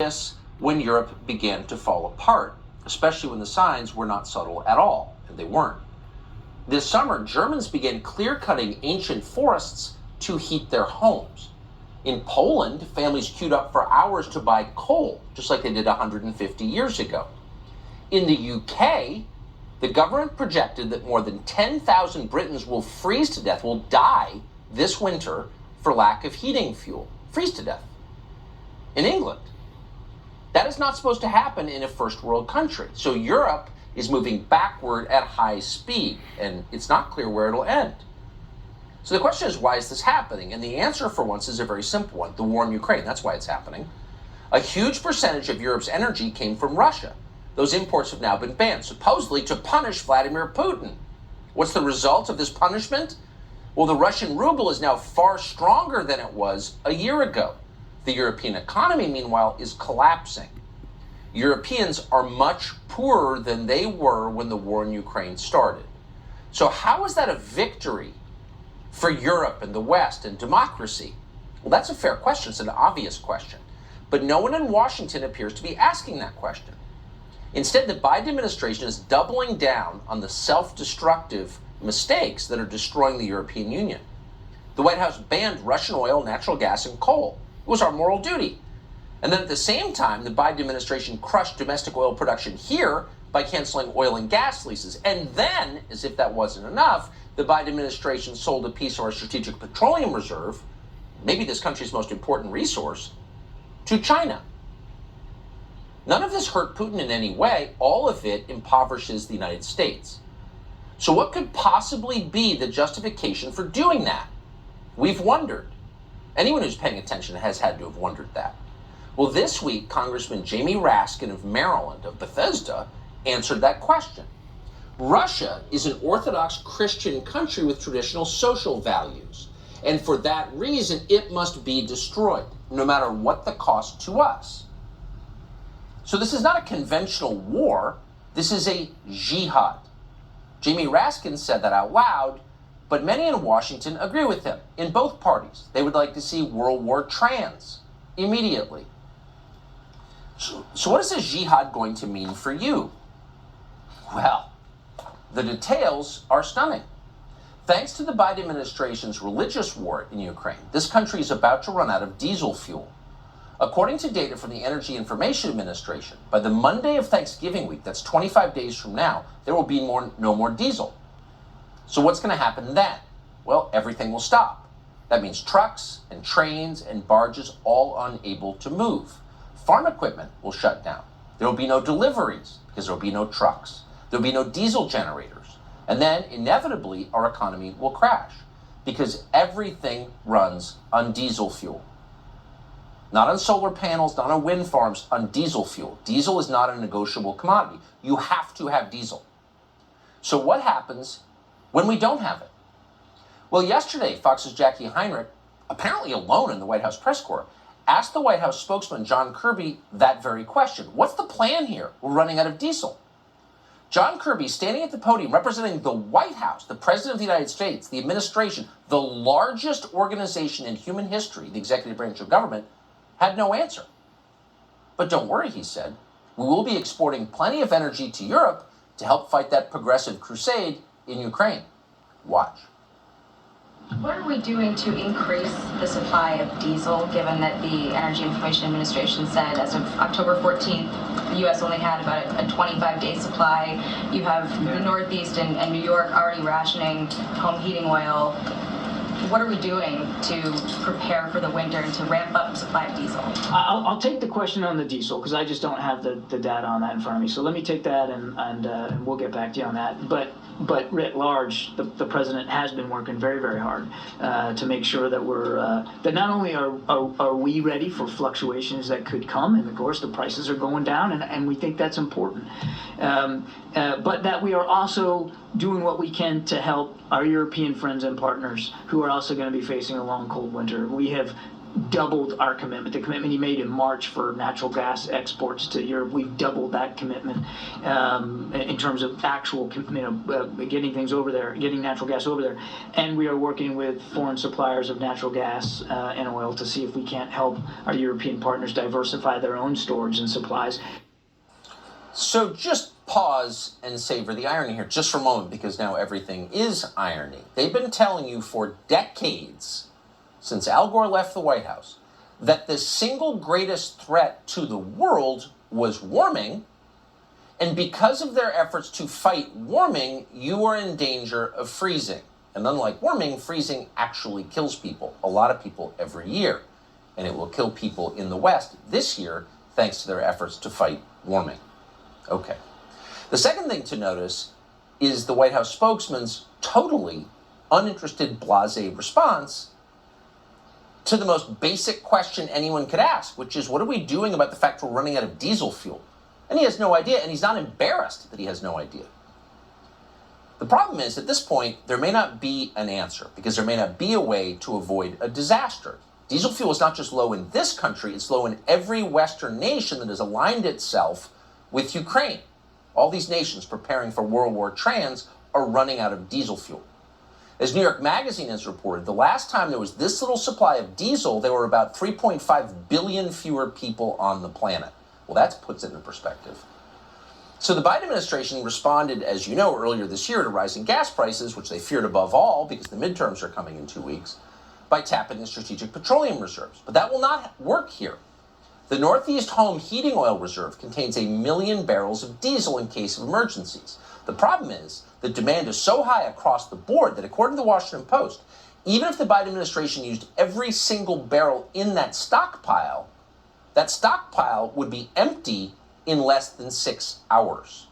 This when Europe began to fall apart, especially when the signs were not subtle at all, and they weren't. This summer, Germans began clear-cutting ancient forests to heat their homes. In Poland, families queued up for hours to buy coal, just like they did 150 years ago. In the UK, the government projected that more than 10,000 Britons will freeze to death, will die this winter for lack of heating fuel. Freeze to death. In England, that is not supposed to happen in a first world country. So Europe is moving backward at high speed, and it's not clear where it'll end. So the question is, why is this happening? And the answer, for once, is a very simple one: the war in Ukraine. That's why it's happening. A huge percentage of Europe's energy came from Russia. Those imports have now been banned, supposedly to punish Vladimir Putin. What's the result of this punishment? Well, the Russian ruble is now far stronger than it was a year ago. The European economy, meanwhile, is collapsing. Europeans are much poorer than they were when the war in Ukraine started. So how is that a victory for Europe and the West and democracy? Well, that's a fair question. It's an obvious question. But no one in Washington appears to be asking that question. Instead, the Biden administration is doubling down on the self-destructive mistakes that are destroying the European Union. The White House banned Russian oil, natural gas, and coal. It was our moral duty. And then at the same time, the Biden administration crushed domestic oil production here by canceling oil and gas leases. And then, as if that wasn't enough, the Biden administration sold a piece of our strategic petroleum reserve, maybe this country's most important resource, to China. None of this hurt Putin in any way. All of it impoverishes the United States. So what could possibly be the justification for doing that? We've wondered. Anyone who's paying attention has had to have wondered that. Well, this week, Congressman Jamie Raskin of Maryland, of Bethesda, answered that question. Russia is an Orthodox Christian country with traditional social values, and for that reason, it must be destroyed, no matter what the cost to us. So this is not a conventional war, this is a jihad. Jamie Raskin said that out loud, but many in Washington agree with him, in both parties. They would like to see World War trans immediately. So what is a jihad going to mean for you? Well, the details are stunning. Thanks to the Biden administration's religious war in Ukraine, this country is about to run out of diesel fuel. According to data from the Energy Information Administration, by the Monday of Thanksgiving week, that's 25 days from now, there will be no more diesel. So what's going to happen then? Well, everything will stop. That means trucks and trains and barges all unable to move. Farm equipment will shut down. There will be no deliveries because there will be no trucks. There will be no diesel generators. And then inevitably our economy will crash because everything runs on diesel fuel. Not on solar panels, not on wind farms, on diesel fuel. Diesel is not a negotiable commodity. You have to have diesel. So what happens when we don't have it? Well, yesterday, Fox's Jackie Heinrich, apparently alone in the White House press corps, asked the White House spokesman, John Kirby, that very question. What's the plan here? We're running out of diesel. John Kirby, standing at the podium representing the White House, the President of the United States, the administration, the largest organization in human history, the executive branch of government, had no answer. But don't worry, he said. We will be exporting plenty of energy to Europe to help fight that progressive crusade in Ukraine. Watch. What are we doing to increase the supply of diesel, given that the Energy Information Administration said as of October 14th, the U.S. only had about a 25-day supply. You have the Northeast and New York already rationing home heating oil. What are we doing to prepare for the winter and to ramp up supply of diesel? I'll take the question on the diesel because I just don't have the data on that in front of me. So let me take that and we'll get back to you on that. But writ large, the president has been working very, very hard to make sure that we're that not only are we ready for fluctuations that could come, and of course the prices are going down, and we think that's important, but that we are also doing what we can to help our European friends and partners who are also going to be facing a long, cold winter. We have doubled our commitment. The commitment he made in March for natural gas exports to Europe, we've doubled that commitment in terms of actual, getting things over there, getting natural gas over there. And we are working with foreign suppliers of natural gas and oil to see if we can't help our European partners diversify their own storage and supplies. So just pause and savor the irony here just for a moment, because now everything is irony. They've been telling you for decades, since Al Gore left the White House, that the single greatest threat to the world was warming, and because of their efforts to fight warming, you are in danger of freezing. And unlike warming, freezing actually kills people, a lot of people every year, and it will kill people in the West this year thanks to their efforts to fight warming. Okay. The second thing to notice is the White House spokesman's totally uninterested, blasé response to the most basic question anyone could ask, which is, what are we doing about the fact we're running out of diesel fuel? And he has no idea, and he's not embarrassed that he has no idea. The problem is, at this point, there may not be an answer, because there may not be a way to avoid a disaster. Diesel fuel is not just low in this country, it's low in every Western nation that has aligned itself with Ukraine. All these nations preparing for World War Trans are running out of diesel fuel. As New York Magazine has reported, the last time there was this little supply of diesel, there were about 3.5 billion fewer people on the planet. Well, that puts it in perspective. So the Biden administration responded, as you know, earlier this year to rising gas prices, which they feared above all because the midterms are coming in 2 weeks, by tapping the strategic petroleum reserves. But that will not work here. The Northeast Home Heating Oil Reserve contains 1 million barrels of diesel in case of emergencies. The problem is the demand is so high across the board that, according to the Washington Post, even if the Biden administration used every single barrel in that stockpile would be empty in less than 6 hours.